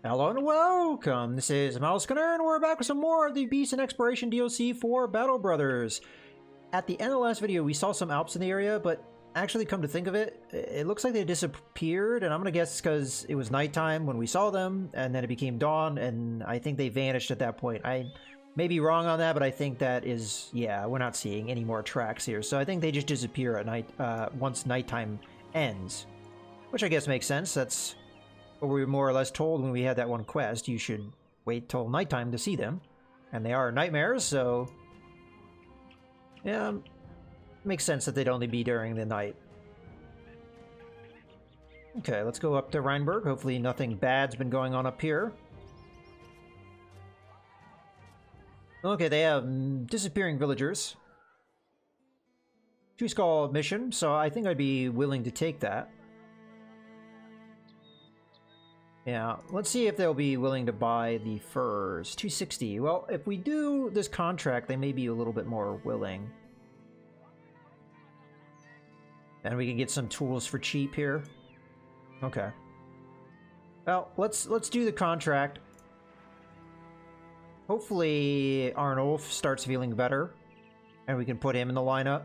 Hello and welcome, this is Mousegunner, and we're back with some more of the Beast and Exploration DLC for Battle Brothers. At the end of the last video, we saw some Alps in the area, but actually come to think of it, it looks like they disappeared, and I'm gonna guess it's because it was nighttime when we saw them, and then it became dawn, and I think they vanished at that point. I may be wrong on that, but I think that is, yeah, we're not seeing any more tracks here, so I think they just disappear at night, once nighttime ends. Which I guess makes sense. That's what we were more or less told when we had that one quest. You should wait till nighttime to see them. And they are nightmares, so yeah, makes sense that they'd only be during the night. Okay, let's go up to Rheinberg. Hopefully nothing bad's been going on up here. Okay, they have disappearing villagers. Two Skull mission, so I think I'd be willing to take that. Yeah, let's see if they'll be willing to buy the furs. 260. Well, if we do this contract, they may be a little bit more willing. And we can get some tools for cheap here. Okay. Well, let's do the contract. Hopefully Arnulf starts feeling better, and we can put him in the lineup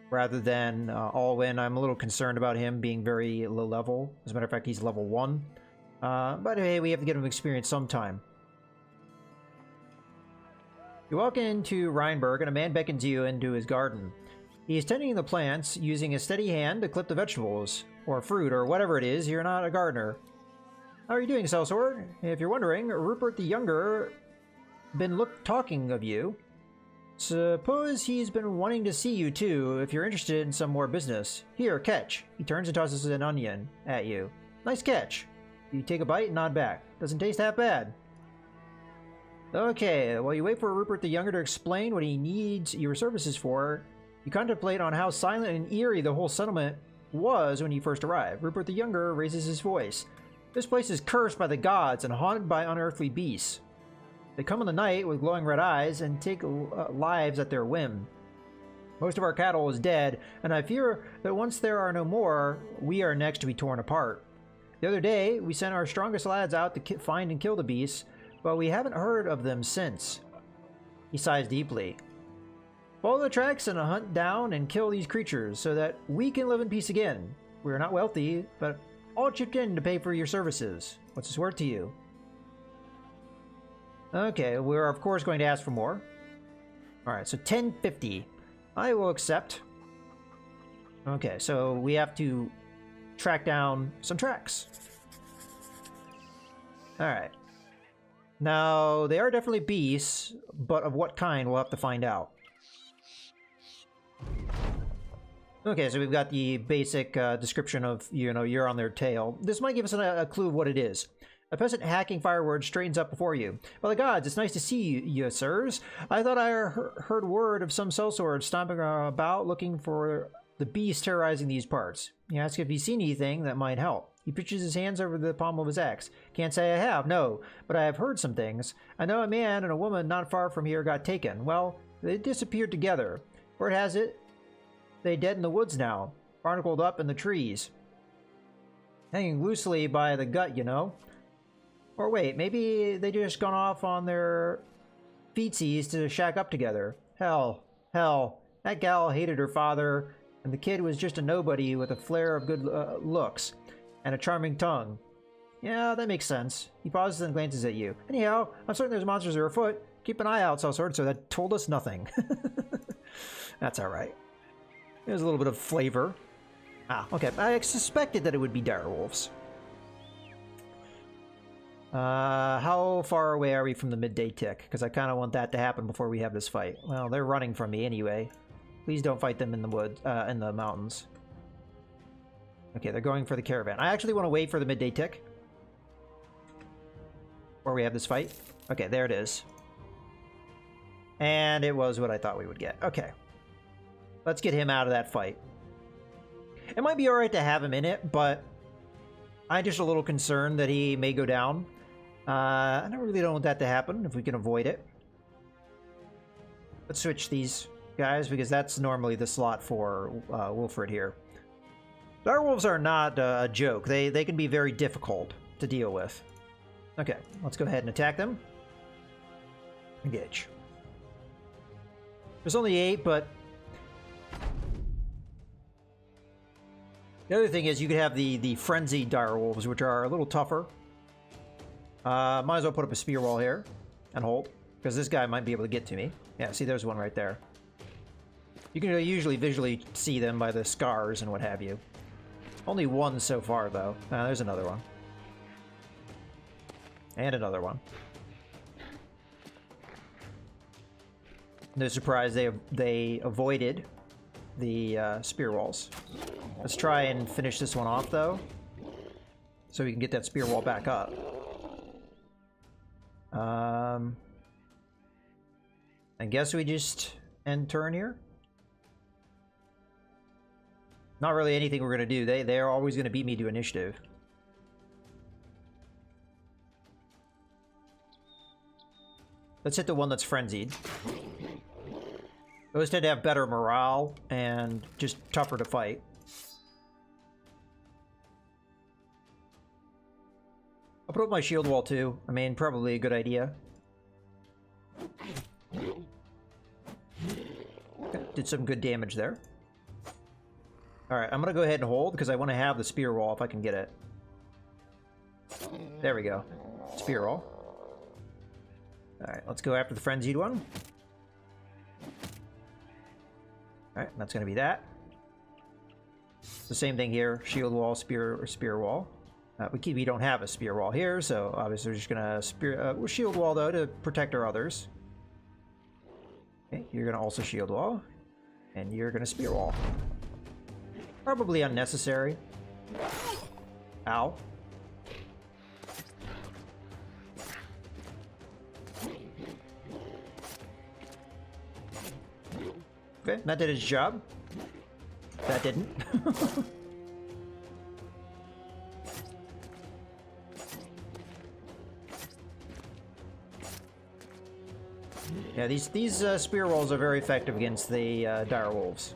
rather than Alwyn. I'm a little concerned about him being very low level. As a matter of fact, he's level 1. But hey, we have to get him experience sometime. You walk into Rheinberg, and a man beckons you into his garden. He is tending the plants, using a steady hand to clip the vegetables, or fruit, or whatever it is. You're not a gardener. How are you doing, Sellsword? If you're wondering, Rupert the Younger been talking of you. Suppose he's been wanting to see you too, if you're interested in some more business. Here, catch. He turns and tosses an onion at you. Nice catch. You take a bite and nod back. Doesn't taste half bad. Okay, while you wait for Rupert the Younger to explain what he needs your services for, you contemplate on how silent and eerie the whole settlement was when you first arrived. Rupert the Younger raises his voice. This place is cursed by the gods and haunted by unearthly beasts. They come in the night with glowing red eyes and take lives at their whim. Most of our cattle is dead, and I fear that once there are no more, we are next to be torn apart. The other day, we sent our strongest lads out to find and kill the beasts, but we haven't heard of them since. He sighs deeply. Follow the tracks and hunt down and kill these creatures so that we can live in peace again. We are not wealthy, but all chipped in to pay for your services. What's this worth to you? Okay, we're of course going to ask for more. Alright, so 1050. I will accept. Okay, so we have to track down some tracks. Alright. Now, they are definitely beasts, but of what kind, we'll have to find out. Okay, so we've got the basic description of, you know, you're on their tail. This might give us a clue of what it is. A peasant hacking firewood straightens up before you. By the gods, it's nice to see you, sirs. I thought I heard word of some sellsword stomping about looking for the beast terrorizing these parts. He asks if he's seen anything that might help. He pitches his hands over the palm of his axe. Can't say I have, no, but I have heard some things. I know a man and a woman not far from here got taken. Well, they disappeared together. Word has it, they dead in the woods now, barnacled up in the trees. Hanging loosely by the gut, you know. Or wait, maybe they just gone off on their feetsies to shack up together. Hell, that gal hated her father, and the kid was just a nobody with a flare of good looks and a charming tongue. Yeah, that makes sense. He pauses and glances at you. Anyhow, I'm certain there's monsters are afoot. Keep an eye out, Sellsword, so that told us nothing. That's alright. There's a little bit of flavor. Ah, okay. I suspected that it would be direwolves. How far away are we from the midday tick? Because I kind of want that to happen before we have this fight. Well, they're running from me anyway. Please don't fight them in the woods, in the mountains. Okay, they're going for the caravan. I actually want to wait for the midday tick. Where we have this fight. Okay, there it is. And it was what I thought we would get. Okay. Let's get him out of that fight. It might be alright to have him in it, but I'm just a little concerned that he may go down. I really don't want that to happen if we can avoid it. Let's switch these guys because that's normally the slot for Wilfred here. Direwolves are not a joke. They can be very difficult to deal with. Okay, let's go ahead and attack them. Engage. There's only 8, but the other thing is you could have the frenzied direwolves, which are a little tougher. Might as well put up a spear wall here and hold, because this guy might be able to get to me. Yeah, see, there's one right there. You can usually visually see them by the scars and what have you. Only one so far, though. There's another one. And another one. No surprise they avoided the spear walls. Let's try and finish this one off, though, so we can get that spear wall back up. I guess we just end turn here. Not really anything we're gonna do. They're always gonna beat me to initiative. Let's hit the one that's frenzied. Those tend to have better morale and just tougher to fight. I'll put up my shield wall too. I mean, probably a good idea. Okay, did some good damage there. Alright, I'm gonna go ahead and hold because I want to have the spear wall if I can get it. There we go. Spear wall. Alright, let's go after the frenzied one. Alright, that's gonna be that. The same thing here. Shield wall, spear wall. We don't have a spear wall here, so obviously we're just gonna shield wall though to protect our others. Okay, you're gonna also shield wall, and you're gonna spear wall. Probably unnecessary. Ow. Okay, that did its job. That didn't. Yeah, these spear walls are very effective against the dire wolves.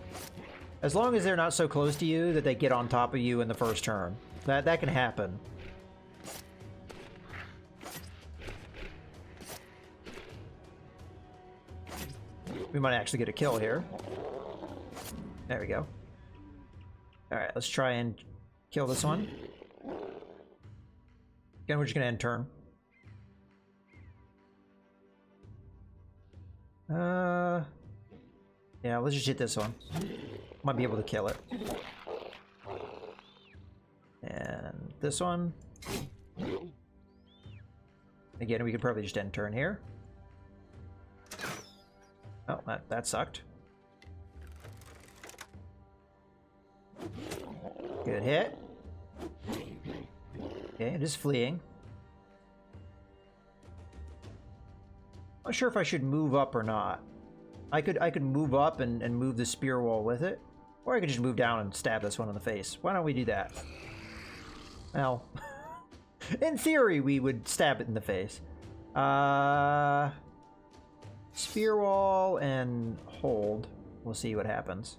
As long as they're not so close to you that they get on top of you in the first turn. That can happen. We might actually get a kill here. There we go. Alright, let's try and kill this one. Again, we're just gonna end turn. Yeah, let's just hit this one. Might be able to kill it. And this one. Again, we could probably just end turn here. Oh, that sucked. Good hit. Okay, it is fleeing. Not sure if I should move up or not. I could move up and move the spear wall with it. Or I could just move down and stab this one in the face. Why don't we do that? Well, in theory, we would stab it in the face. Spear wall and hold. We'll see what happens.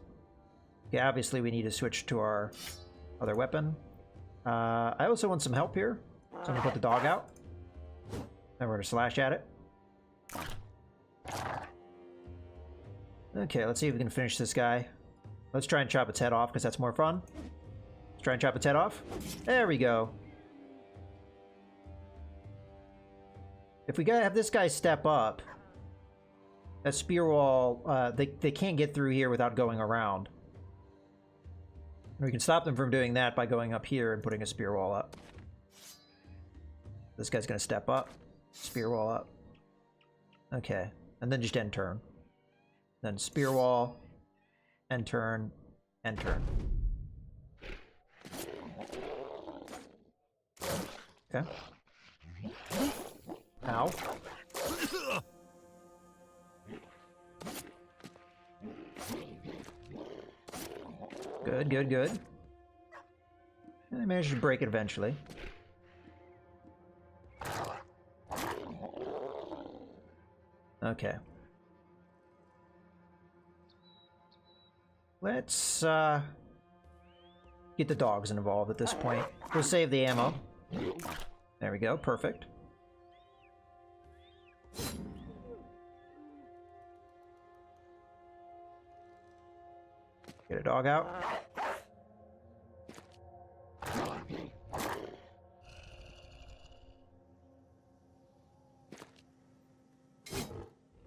Okay, obviously we need to switch to our other weapon. I also want some help here. So I'm gonna put the dog out. Then we're gonna slash at it. Okay, let's see if we can finish this guy. Let's try and chop its head off, because that's more fun. Let's try and chop its head off. There we go. If we gotta have this guy step up, that spear wall, they can't get through here without going around. And we can stop them from doing that by going up here and putting a spear wall up. This guy's gonna step up, spear wall up. Okay, and then just end turn. Then spear wall, end turn, end turn. Okay. Ow. Good, good, good. I managed to break it eventually. Okay. Let's get the dogs involved at this point. We'll save the ammo. There we go, perfect. Get a dog out.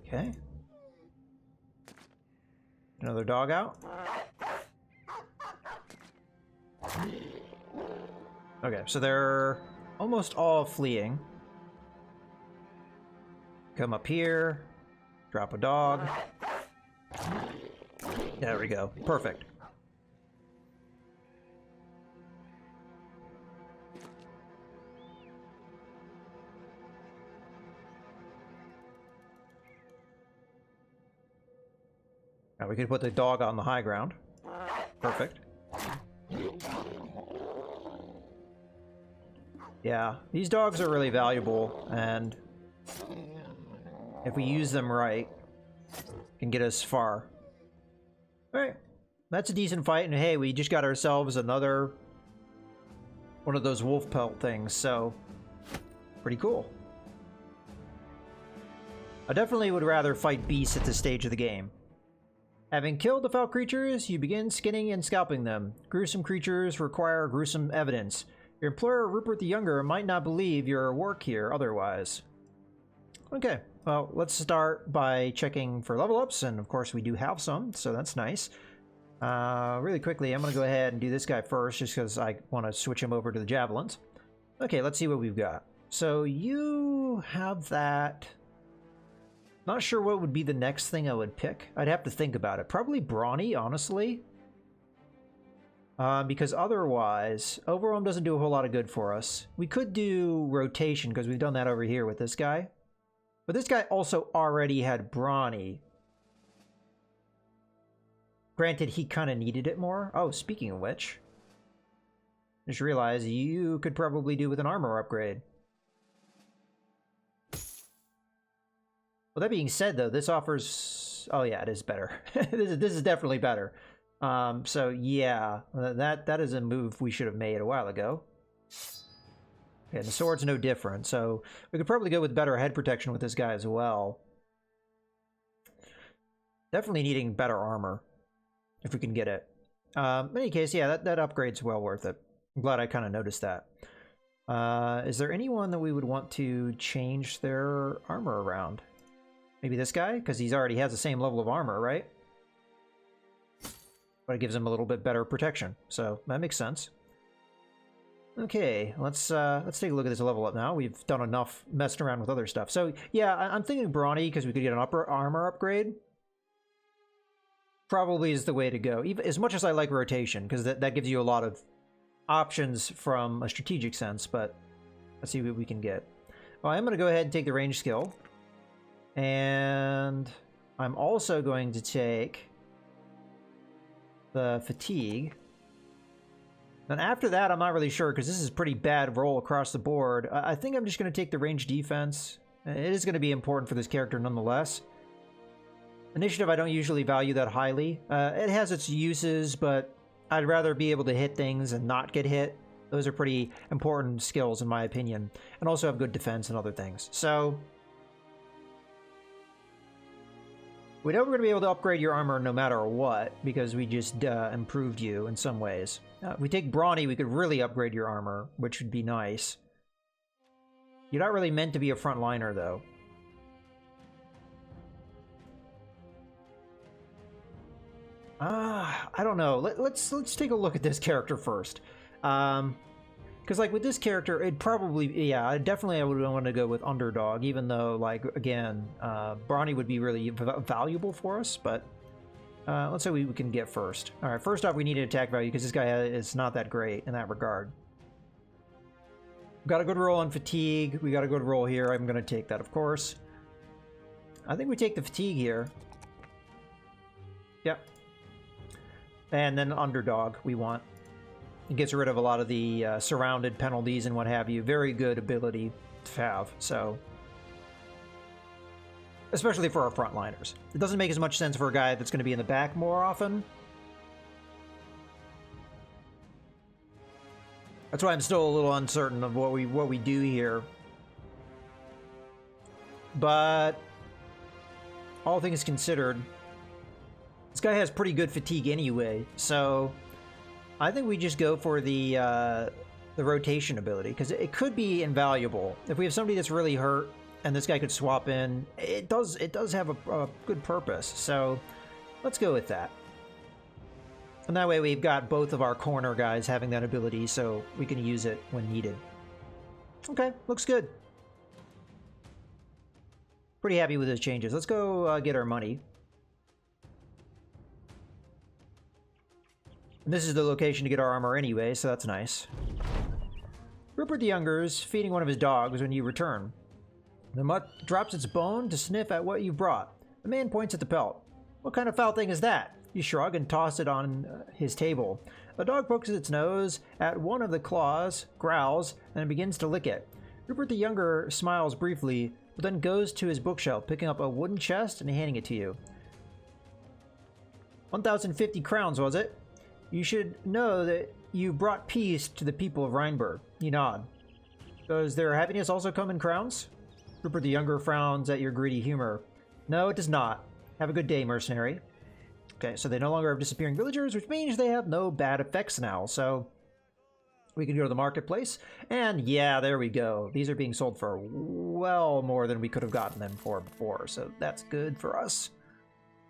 Okay. Another dog out. Okay, so they're almost all fleeing. Come up here. Drop a dog. There we go. Perfect. Now we could put the dog on the high ground. Perfect. Yeah, these dogs are really valuable, and if we use them right, can get us far. Alright, that's a decent fight, and hey, we just got ourselves another one of those wolf pelt things, so pretty cool. I definitely would rather fight beasts at this stage of the game. Having killed the foul creatures, you begin skinning and scalping them. Gruesome creatures require gruesome evidence. Your employer, Rupert the Younger, might not believe your work here otherwise. Okay, well, let's start by checking for level ups, and of course we do have some, so that's nice. Really quickly, I'm going to go ahead and do this guy first, just because I want to switch him over to the javelins. Okay, let's see what we've got. So you have that. Not sure what would be the next thing I would pick. I'd have to think about it. Probably Brawny, honestly. Because otherwise, Overwhelm doesn't do a whole lot of good for us. We could do Rotation, because we've done that over here with this guy. But this guy also already had Brawny. Granted, he kind of needed it more. Oh, speaking of which, just realized you could probably do with an armor upgrade. Well, that being said, though, this offers... Oh, yeah, it is better. This is definitely better. So, yeah, that is a move we should have made a while ago. Okay, and the sword's no different, so we could probably go with better head protection with this guy as well. Definitely needing better armor, if we can get it. In any case, yeah, that upgrade's well worth it. I'm glad I kind of noticed that. Is there anyone that we would want to change their armor around? Maybe this guy? Because he already has the same level of armor, right? But it gives him a little bit better protection, so that makes sense. Okay, let's take a look at this level up now. We've done enough messing around with other stuff. So yeah, I'm thinking Brawny because we could get an upper armor upgrade. Probably is the way to go. Even as much as I like Rotation, because that gives you a lot of options from a strategic sense. But let's see what we can get. Well, I'm going to go ahead and take the range skill. And I'm also going to take the fatigue. And after that, I'm not really sure, because this is a pretty bad roll across the board. I think I'm just going to take the range defense. It is going to be important for this character nonetheless. Initiative I don't usually value that highly. It has its uses, but I'd rather be able to hit things and not get hit. Those are pretty important skills in my opinion. And also have good defense and other things. So we know we're going to be able to upgrade your armor no matter what, because we just improved you in some ways. If we take Brawny, we could really upgrade your armor, which would be nice. You're not really meant to be a frontliner, though. I don't know. Let's take a look at this character first. Because, like, with this character, it'd probably... Yeah, I would want to go with Underdog, even though, like, again, Brawny would be really valuable for us, but let's say we can get first. Alright, first off, we need an attack value, because this guy is not that great in that regard. Got a good roll on Fatigue. We got a good roll here. I'm going to take that, of course. I think we take the Fatigue here. Yep. And then Underdog we want. It gets rid of a lot of the surrounded penalties and what have you. Very good ability to have, so... Especially for our frontliners. It doesn't make as much sense for a guy that's going to be in the back more often. That's why I'm still a little uncertain of what we do here. But all things considered, This guy has pretty good fatigue anyway, so I think we just go for the rotation ability, because it could be invaluable. If we have somebody that's really hurt and this guy could swap in, it does have a good purpose. So let's go with that. And that way we've got both of our corner guys having that ability, so we can use it when needed. Okay, looks good. Pretty happy with those changes. Let's go get our money. And this is the location to get our armor anyway, so that's nice. Rupert the Younger is feeding one of his dogs when you return. The mutt drops its bone to sniff at what you brought. The man points at the pelt. What kind of foul thing is that? You shrug and toss it on his table. The dog pokes its nose at one of the claws, growls, and begins to lick it. Rupert the Younger smiles briefly, but then goes to his bookshelf, picking up a wooden chest and handing it to you. 1,050 crowns, was it? You should know that you brought peace to the people of Rheinberg. You nod. Does their happiness also come in crowns? Rupert the Younger frowns at your greedy humor. No, it does not. Have a good day, mercenary. Okay, so they no longer have disappearing villagers, which means they have no bad effects now, so we can go to the marketplace. And yeah, there we go. These are being sold for well more than we could have gotten them for before, so that's good for us.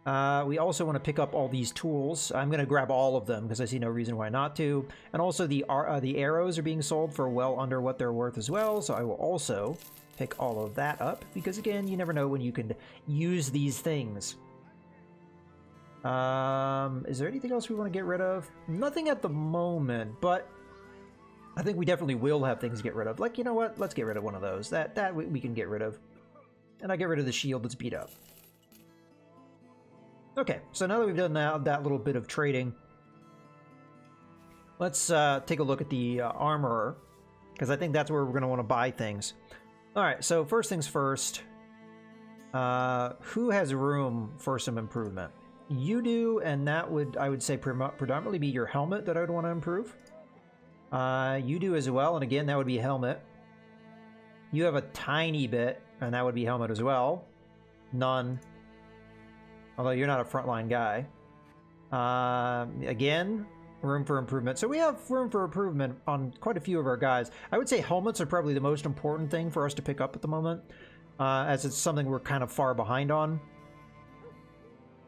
We also want to pick up all these tools. I'm going to grab all of them because I see no reason why not to. And also the arrows are being sold for well under what they're worth as well, so I will also pick all of that up because, again, you never know when you can use these things. Is there anything else we want to get rid of? Nothing at the moment, but I think we definitely will have things to get rid of. Like, you know what? Let's get rid of one of those. That we can get rid of. And I'll get rid of the shield that's beat up. Okay, so now that we've done that little bit of trading, let's take a look at the armorer, because I think that's where we're going to want to buy things. Alright, so first things first, who has room for some improvement? You do, and that would, I would say, predominantly be your helmet that I would want to improve. You do as well, and again, that would be helmet. You have a tiny bit, and that would be helmet as well. None. Although you're not a frontline guy. Again, room for improvement. So we have room for improvement on quite a few of our guys. I would say helmets are probably the most important thing for us to pick up at the moment, as it's something we're kind of far behind on.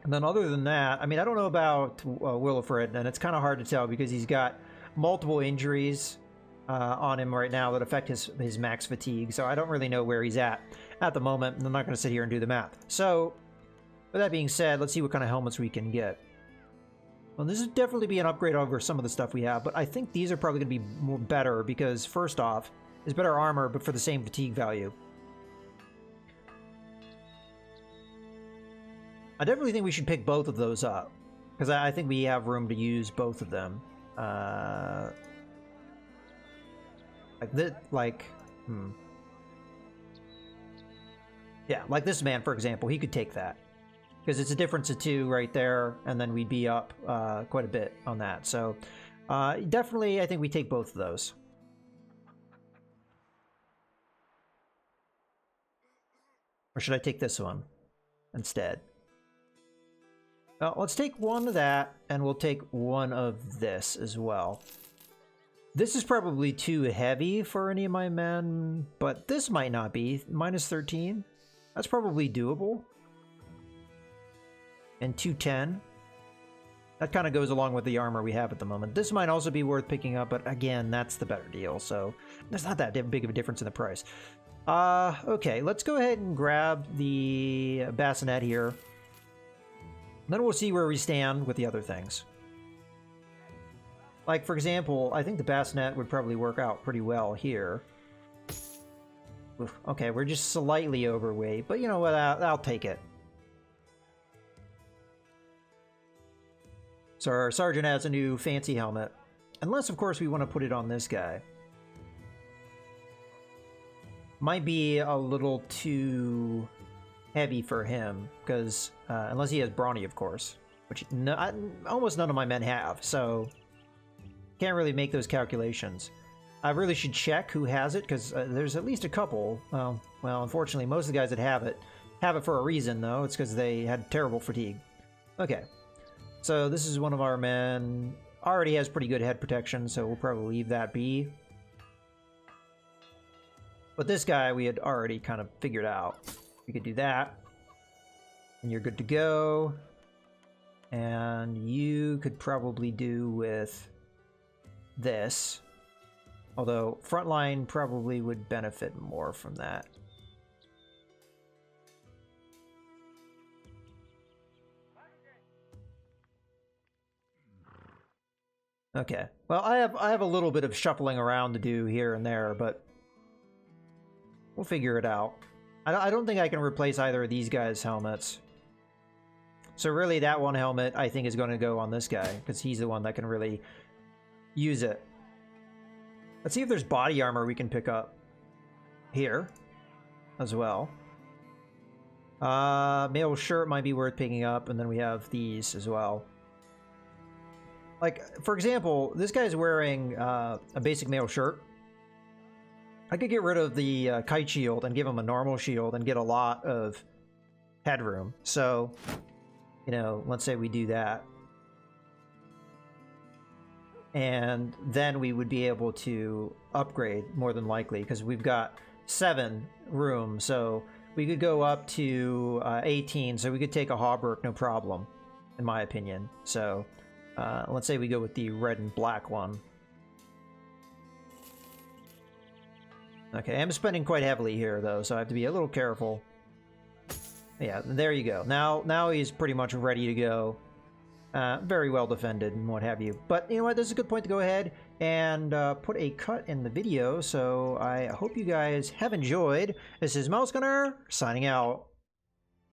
And then other than that, I mean, I don't know about Willifred, and it's kind of hard to tell because he's got multiple injuries on him right now that affect his max fatigue, so I don't really know where he's at the moment, and I'm not going to sit here and do the math. So, with that being said, let's see what kind of helmets we can get. Well, this would definitely be an upgrade over some of the stuff we have, but I think these are probably going to be more better because, first off, it's better armor, but for the same fatigue value. I definitely think we should pick both of those up, because I think we have room to use both of them. Yeah, like this man, for example, he could take that. Because it's a difference of 2 right there, and then we'd be up quite a bit on that. So, definitely, I think we take both of those. Or should I take this one instead? Well, let's take one of that, and we'll take one of this as well. This is probably too heavy for any of my men, but this might not be. Minus 13. That's probably doable. And 210. That kind of goes along with the armor we have at the moment. This might also be worth picking up, but again, that's the better deal, so there's not that big of a difference in the price. Okay, let's go ahead and grab the bassinet here. Then we'll see where we stand with the other things. Like, for example, I think the bassinet would probably work out pretty well here. Oof, okay, we're just slightly overweight, but you know what, I'll take it. So our sergeant has a new fancy helmet. Unless, of course, we want to put it on this guy. Might be a little too heavy for him, because unless he has brawny, of course, which almost none of my men have, so can't really make those calculations. I really should check who has it, because there's at least a couple. Well, unfortunately, most of the guys that have it for a reason, though. It's because they had terrible fatigue. Okay. So this is one of our men. Already has pretty good head protection, so we'll probably leave that be. But this guy we had already kind of figured out. We could do that. And you're good to go. And you could probably do with this. Although frontline probably would benefit more from that. Okay. Well, I have a little bit of shuffling around to do here and there, but we'll figure it out. I don't think I can replace either of these guys' helmets. So really that one helmet I think is going to go on this guy, because he's the one that can really use it. Let's see if there's body armor we can pick up here as well. Mail shirt might be worth picking up, and then we have these as well. Like, for example, this guy's wearing a basic mail shirt. I could get rid of the kite shield and give him a normal shield and get a lot of headroom. So, you know, let's say we do that. And then we would be able to upgrade more than likely, because we've got 7 room. So we could go up to 18. So we could take a Hauberk, no problem, in my opinion. So let's say we go with the red and black one. Okay, I'm spending quite heavily here, though, so I have to be a little careful. Yeah, there you go. Now he's pretty much ready to go. Very well defended and what have you. But you know what? This is a good point to go ahead and put a cut in the video. So I hope you guys have enjoyed. This is Mouse Gunner signing out.